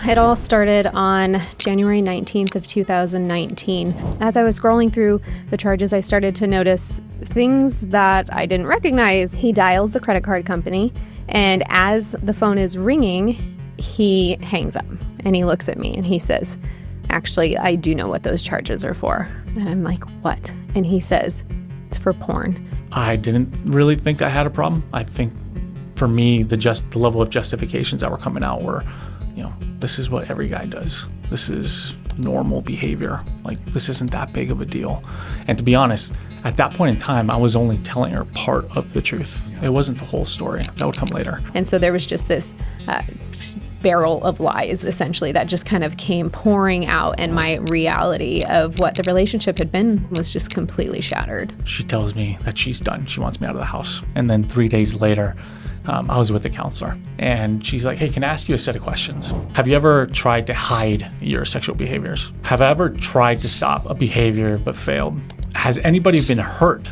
It all started on January 19th of 2019. As I was scrolling through the charges, I started to notice things that I didn't recognize. He dials the credit card company, and as the phone is ringing, he hangs up and he looks at me and he says, "Actually, I do know what those charges are for." And I'm like, "What?" And he says, "It's for porn." I didn't really think I had a problem. I think for me, the level of justifications that were coming out were, this is what every guy does. This is normal behavior. Like, this isn't that big of a deal. And to be honest, at that point in time, I was only telling her part of the truth. It wasn't the whole story. That would come later. And so there was just this barrel of lies, essentially, that just kind of came pouring out, and my reality of what the relationship had been was just completely shattered. She tells me that she's done. She wants me out of the house. And then 3 days later, I was with a counselor, and she's like, "Hey, can I ask you a set of questions? Have you ever tried to hide your sexual behaviors? Have I ever tried to stop a behavior but failed? Has anybody been hurt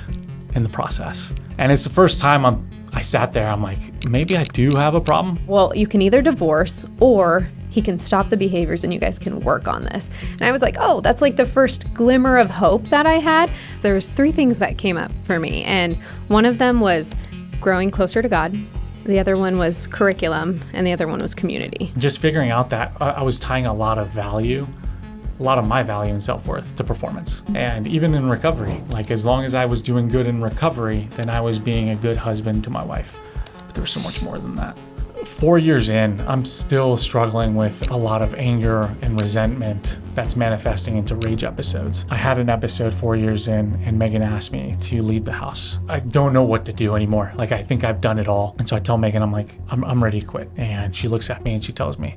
in the process?" And it's the first time I sat there, I'm like, maybe I do have a problem. Well, you can either divorce or he can stop the behaviors and you guys can work on this. And I was like, oh, that's like the first glimmer of hope that I had. There was 3 things that came up for me. And one of them was growing closer to God. The other one was curriculum, and the other one was community. Just figuring out that I was tying a lot of my value and self-worth to performance. And even in recovery, like, as long as I was doing good in recovery, then I was being a good husband to my wife. But there was so much more than that. 4 years in, I'm still struggling with a lot of anger and resentment that's manifesting into rage episodes. I had an episode 4 years in, and Megan asked me to leave the house. I don't know what to do anymore. Like, I think I've done it all. And so I tell Megan, I'm like, I'm ready to quit. And she looks at me and she tells me,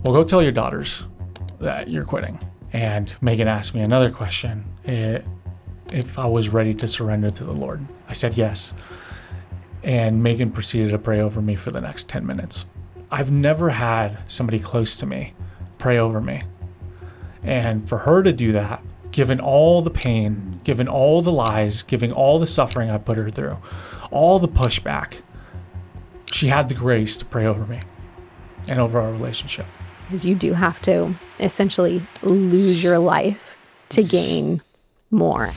"Well, go tell your daughters that you're quitting." And Megan asked me another question, if I was ready to surrender to the Lord. I said yes. And Megan proceeded to pray over me for the next 10 minutes. I've never had somebody close to me pray over me. And for her to do that, given all the pain, given all the lies, given all the suffering I put her through, all the pushback, she had the grace to pray over me and over our relationship. Because you do have to essentially lose your life to gain more.